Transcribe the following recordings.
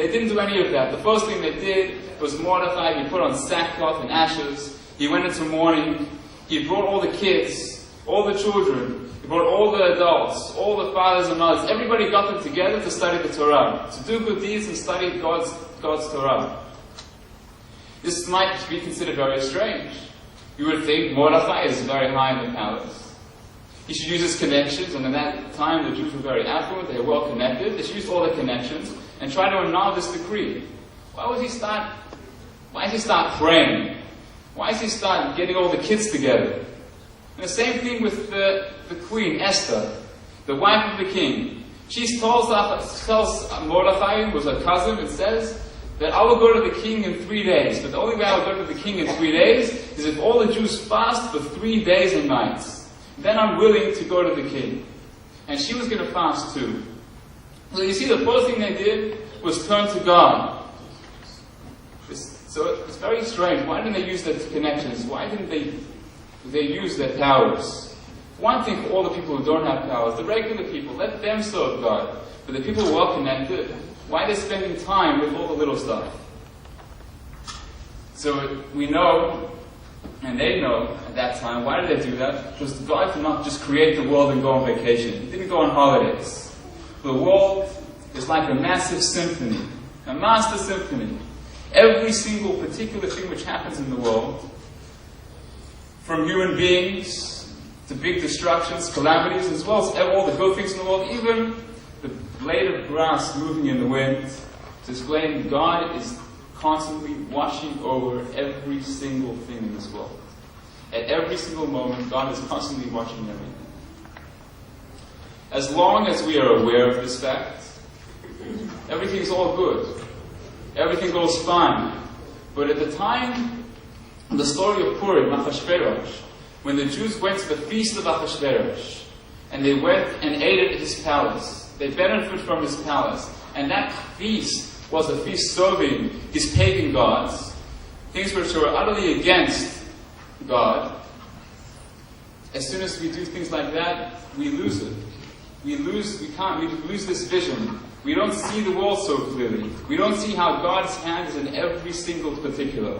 They didn't do any of that. The first thing they did was Mordechai. He put on sackcloth and ashes. He went into mourning. He brought all the kids, all the children. He brought all the adults, all the fathers and mothers. Everybody got them together to study the Torah, to do good deeds and study God's Torah. This might be considered very strange. You would think Mordechai is very high in the palace. He should use his connections, and in that time the Jews were very affluent, they were well connected. They should use all the connections and try to annul this decree. Why does he start praying? Why does he start getting all the kids together? And the same thing with the queen, Esther, the wife of the king. She tells Mordechai, who was her cousin, and says that I will go to the king in 3 days. But the only way I will go to the king in 3 days is if all the Jews fast for 3 days and nights. Then I'm willing to go to the king. And she was going to fast too. So you see, the first thing they did was turn to God. So it's very strange. Why didn't they use their connections? Why didn't they use their powers? One thing for all the people who don't have powers, the regular people, let them serve God. But the people who are connected, why are they spending time with all the little stuff? So we know, and they know at that time, why did they do that? Because God did not just create the world and go on vacation. He didn't go on holidays. The world is like a massive symphony, a master symphony. Every single particular thing which happens in the world, from human beings to big destructions, calamities, as well as all the good things in the world, even the blade of grass moving in the wind, to explain God is constantly watching over every single thing in this world. At every single moment, God is constantly watching everything. As long as we are aware of this fact, everything's all good. Everything goes fine. But at the time, the story of Purim, Achashverosh, when the Jews went to the feast of Achashverosh, and they went and ate at his palace, they benefited from his palace, and that feast was a feast serving his pagan gods, things which were utterly against God. As soon as we do things like that, we lose it. We lose this vision. We don't see the world so clearly. We don't see how God's hand is in every single particular.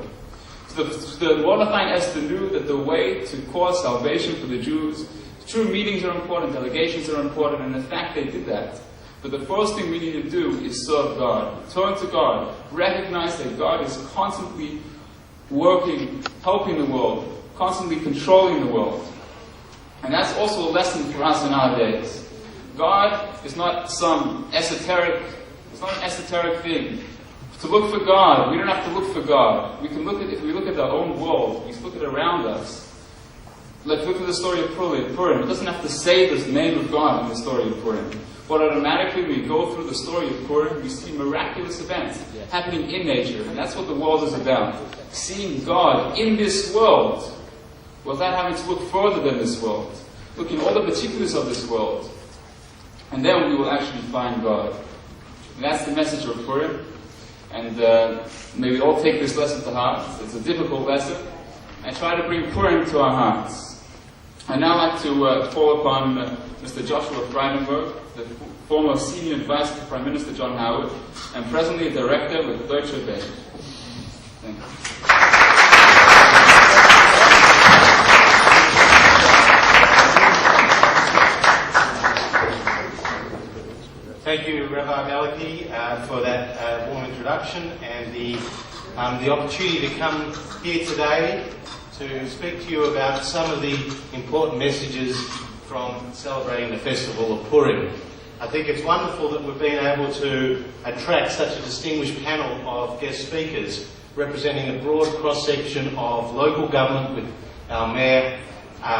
So the Mordechai and Esther knew that the way to cause salvation for the Jews, true meetings are important, delegations are important, and in fact they did that. But the first thing we need to do is serve God. Turn to God. Recognize that God is constantly working, helping the world, constantly controlling the world. And that's also a lesson for us in our days. God is not some esoteric, it's not an esoteric thing. To look for God, we don't have to look for God. We can look at, if we look at our own world, we look at around us. Let's look at the story of Purim. It doesn't have to say the name of God in the story of Purim. But automatically, when we go through the story of Purim, we see miraculous events happening in nature. And that's what the world is about. Seeing God in this world, without having to look further than this world. Looking at all the particulars of this world. And then we will actually find God. And that's the message of Purim. And may we all take this lesson to heart. It's a difficult lesson. And try to bring Purim to our hearts. I'd now like to call upon Mr. Joshua Freidenberg, the former senior advisor to Prime Minister John Howard, and presently a director with Deutsche Bank. Thank you. Thank you, Rabbi Maliki, for that warm introduction and the opportunity to come here today to speak to you about some of the important messages from celebrating the festival of Purim. I think it's wonderful that we've been able to attract such a distinguished panel of guest speakers representing a broad cross-section of local government with our mayor,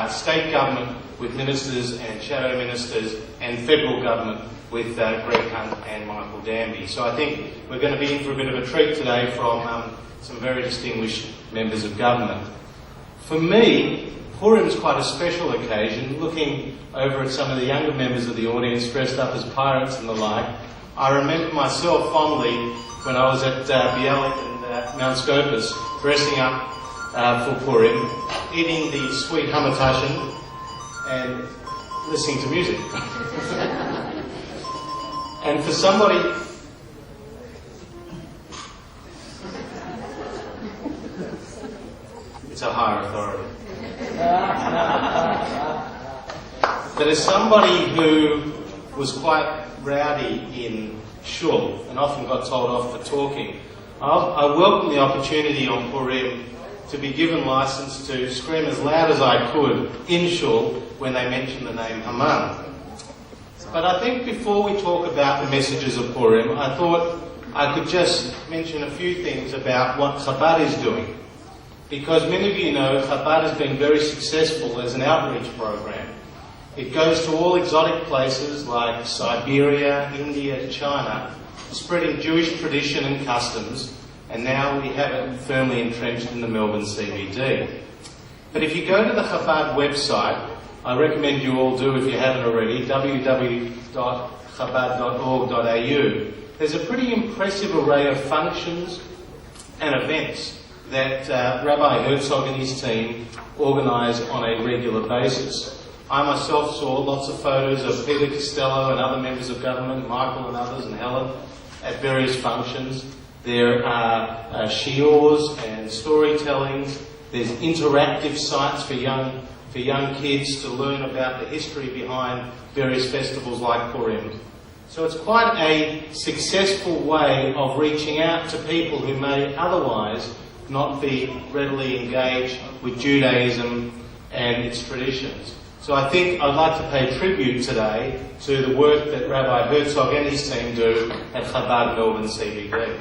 state government with ministers and shadow ministers, and federal government with Greg Hunt and Michael Danby. So I think we're going to be in for a bit of a treat today from some very distinguished members of government. For me, Purim is quite a special occasion. Looking over at some of the younger members of the audience dressed up as pirates and the like, I remember myself fondly when I was at Bialik and Mount Scopus dressing up for Purim, eating the sweet hamantashen and listening to music. And for somebody it's a higher authority. But as somebody who was quite rowdy in shul and often got told off for talking, I welcome the opportunity on Purim to be given license to scream as loud as I could in shul when they mentioned the name Haman. But I think before we talk about the messages of Purim, I thought I could just mention a few things about what Chabad is doing. Because many of you know Chabad has been very successful as an outreach program. It goes to all exotic places like Siberia, India, China, spreading Jewish tradition and customs, and now we have it firmly entrenched in the Melbourne CBD. But if you go to the Chabad website, I recommend you all do if you haven't already, www.chabad.org.au. There's a pretty impressive array of functions and events that Rabbi Herzog and his team organise on a regular basis. I myself saw lots of photos of Peter Costello and other members of government, Michael and others, and Helen, at various functions. There are shiurs and storytellings. There's interactive sites for young kids to learn about the history behind various festivals like Purim. So it's quite a successful way of reaching out to people who may otherwise not be readily engaged with Judaism and its traditions. So I think I'd like to pay tribute today to the work that Rabbi Herzog and his team do at Chabad Melbourne CBD.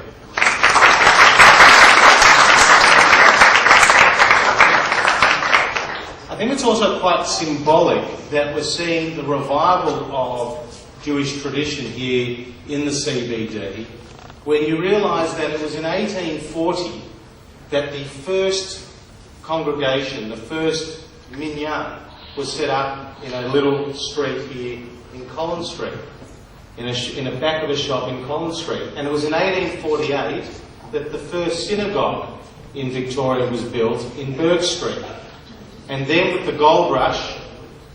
I think it's also quite symbolic that we're seeing the revival of Jewish tradition here in the CBD, when you realise that it was in 1840 that the first congregation, the first minyan, was set up in a little street here in Collins Street, in the back of a shop in Collins Street. And it was in 1848 that the first synagogue in Victoria was built in Burke Street. And then with the gold rush,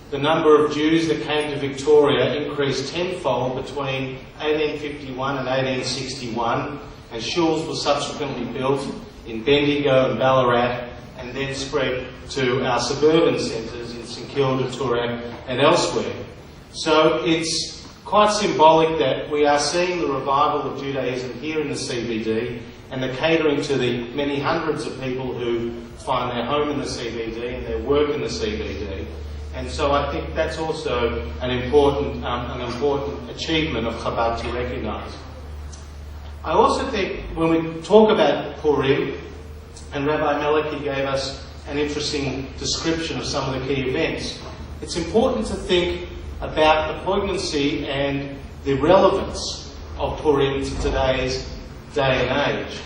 the number of Jews that came to Victoria increased tenfold between 1851 and 1861, and shuls were subsequently built in Bendigo and Ballarat, and then spread to our suburban centres in St Kilda, Toorak and elsewhere. So it's quite symbolic that we are seeing the revival of Judaism here in the CBD, and the catering to the many hundreds of people who find their home in the CBD and their work in the CBD. And so I think that's also an important achievement of Chabad to recognise. I also think when we talk about Purim, and Rabbi Meliki gave us an interesting description of some of the key events, it's important to think about the poignancy and the relevance of Purim to today's day and age.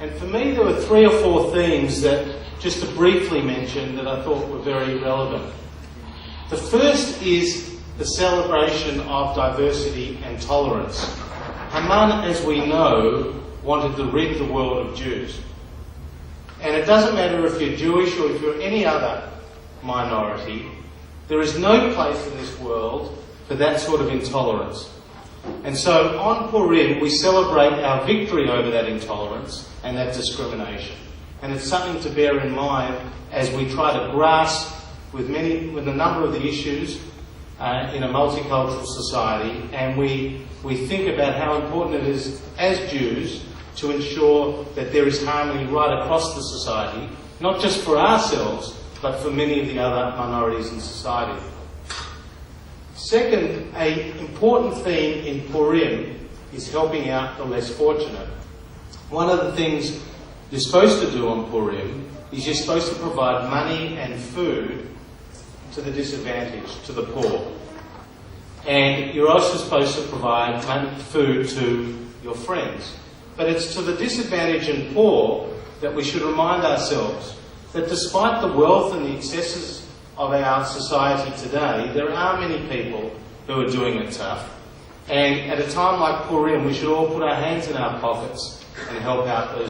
And for me, there were 3 or 4 themes that, just to briefly mention, that I thought were very relevant. The first is the celebration of diversity and tolerance. Haman, as we know, wanted to rid the world of Jews. And it doesn't matter if you're Jewish or if you're any other minority, there is no place in this world for that sort of intolerance. And so on Purim, we celebrate our victory over that intolerance and that discrimination. And it's something to bear in mind as we try to grasp with a number of the issues in a multicultural society, and we think about how important it is as Jews to ensure that there is harmony right across the society, not just for ourselves, but for many of the other minorities in society. Second, an important theme in Purim is helping out the less fortunate. One of the things you're supposed to do on Purim is you're supposed to provide money and food to the disadvantaged, to the poor. And you're also supposed to provide food to your friends. But it's to the disadvantaged and poor that we should remind ourselves that despite the wealth and the excesses of our society today, there are many people who are doing it tough. And at a time like Purim, we should all put our hands in our pockets and help out those